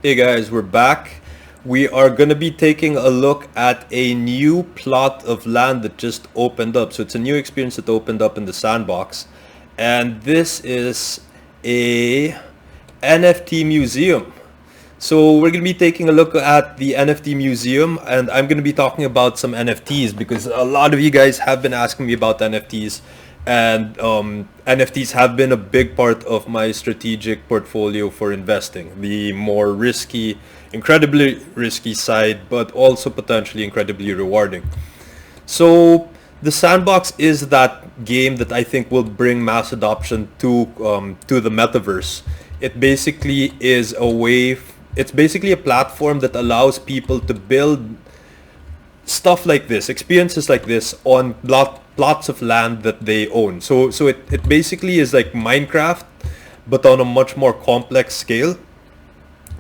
Hey guys, we're back. We are going to be taking a look at a new plot of land that just opened up. So it's a new experience that opened up in the Sandbox. And this is a NFT museum. So we're going to be taking a look at the NFT museum, and I'm going to be talking about some NFTs because a lot of you guys have been asking me about NFTs, and NFTs have been a big part of my strategic portfolio for investing. The more risky, incredibly risky side, but also potentially incredibly rewarding. So the Sandbox is that game that I think will bring mass adoption to the metaverse. It basically is a way. It's basically a platform that allows people to build stuff like this, experiences like this on plots of land that they own. So it basically is like Minecraft, but on a much more complex scale,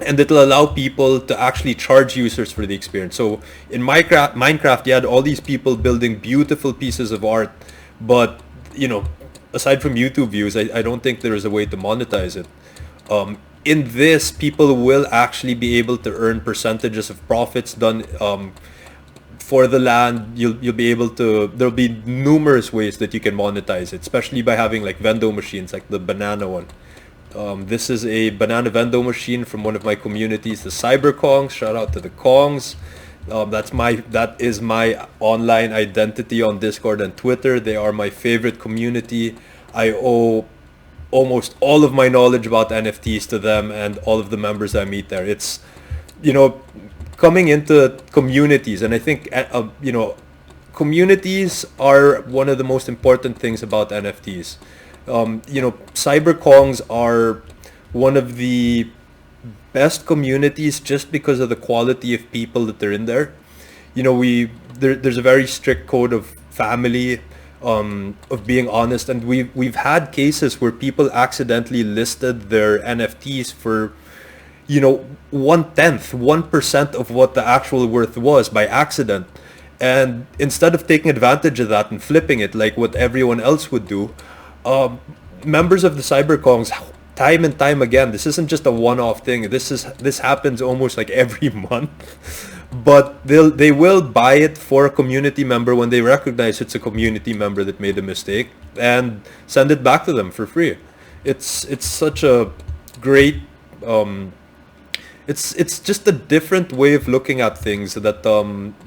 and it'll allow people to actually charge users for the experience. So in Minecraft, you had all these people building beautiful pieces of art, but you know, aside from YouTube views, I don't think there is a way to monetize it. In this, people will actually be able to earn percentages of profits done for the land. You'll be able to. There'll be numerous ways that you can monetize it, especially by having like vendo machines, like the banana one. This is a banana vendo machine from one of my communities, the Cyber Kongs. Shout out to the Kongs. That is my online identity on Discord and Twitter. They are my favorite community. I owe almost all of my knowledge about NFTs to them and all of the members I meet there. It's, you know, coming into communities, and I think communities are one of the most important things about NFTs. Cyber Kongs are one of the best communities just because of the quality of people that are in there. There's a very strict code of family, of being honest, and we've had cases where people accidentally listed their NFTs for 1% of what the actual worth was by accident. And instead of taking advantage of that and flipping it like what everyone else would do, members of the cyberkongs, time and time again, this isn't just a one-off thing. This happens almost like every month. But they will buy it for a community member when they recognize it's a community member that made a mistake, and send it back to them for free. It's such a great it's just a different way of looking at things that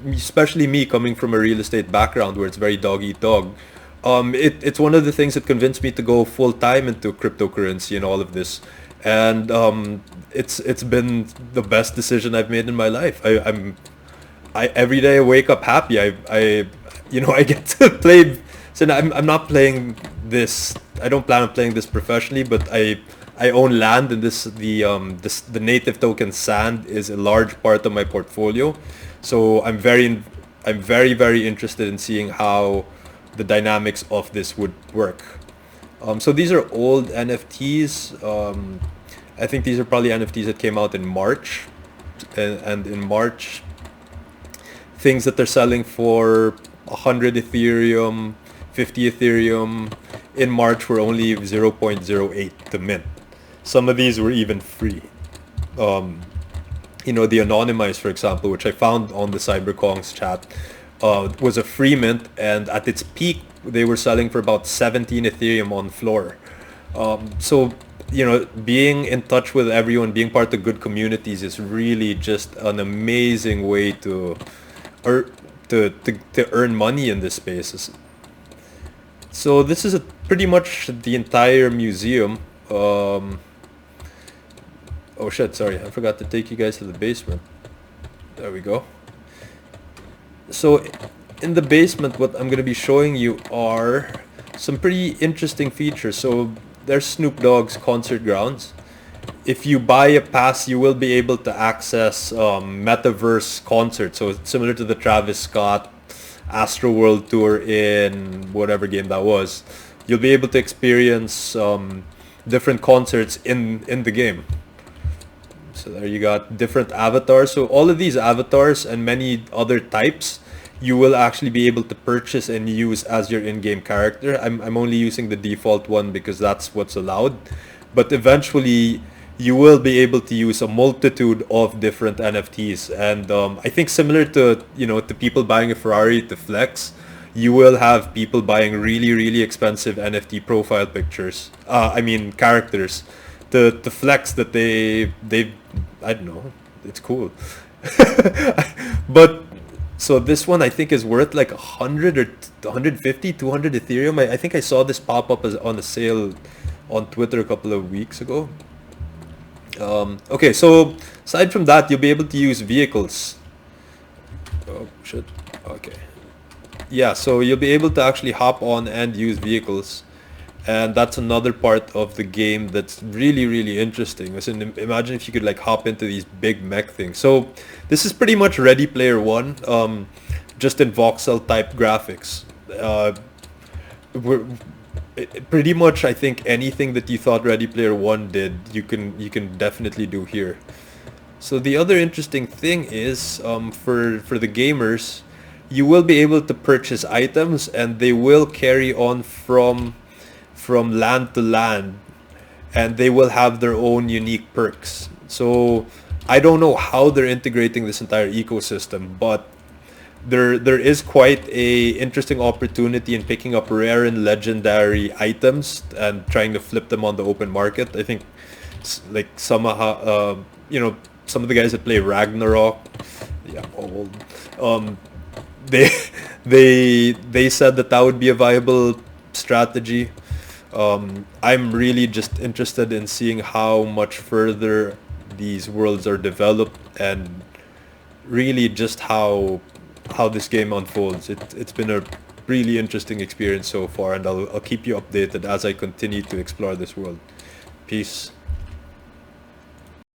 especially me coming from a real estate background where it's very dog eat dog. It's one of the things that convinced me to go full time into cryptocurrency and all of this, and it's been the best decision I've made in my life. I every day I wake up happy. I get to play. So I'm not playing this. I don't plan on playing this professionally, but I own land, and the native token sand is a large part of my portfolio. So I'm very very interested in seeing how the dynamics of this would work. So these are old NFTs. I think these are probably NFTs that came out in March, and in March, things that they're selling for 100 Ethereum, 50 Ethereum in March were only 0.08 to mint. Some of these were even free. The anonymized, for example, which I found on the CyberKong's chat, was a free mint, and at its peak, they were selling for about 17 Ethereum on floor. So being in touch with everyone, being part of good communities is really just an amazing way to earn money in this space. So this is pretty much the entire museum. Oh shit, sorry, I forgot to take you guys to the basement. There we go. So in the basement, what I'm going to be showing you are some pretty interesting features. So there's Snoop Dogg's concert grounds. If you buy a pass, you will be able to access metaverse concerts. So it's similar to the Travis Scott Astro World Tour in whatever game that was. You'll be able to experience different concerts in the game. So there you got different avatars. So all of these avatars and many other types, you will actually be able to purchase and use as your in-game character. I'm only using the default one because that's what's allowed. But eventually, you will be able to use a multitude of different NFTs. And I think similar to, to people buying a Ferrari to flex, you will have people buying really, really expensive NFT profile pictures. I mean, characters to flex that they I don't know. It's cool. But so this one I think is worth like 100 or 150, 200 Ethereum. I think I saw this pop up as on a sale on Twitter a couple of weeks ago. Okay, so aside from that, you'll be able to use vehicles. Oh shit. Okay. Yeah, so you'll be able to actually hop on and use vehicles. And that's another part of the game that's really, really interesting. So imagine if you could like hop into these big mech things. So this is pretty much Ready Player One, just in voxel type graphics. We're, Pretty much I think anything that you thought Ready Player One did, you can definitely do here. So the other interesting thing is, for the gamers, you will be able to purchase items, and they will carry on from land to land, and they will have their own unique perks. So I don't know how they're integrating this entire ecosystem, but there is quite a interesting opportunity in picking up rare and legendary items and trying to flip them on the open market. I think like some of the guys that play Ragnarok, yeah, I'm old. They they said that would be a viable strategy. I'm really just interested in seeing how much further these worlds are developed, and really just how this game unfolds. It's been a really interesting experience so far, and I'll keep you updated as I continue to explore this world. Peace.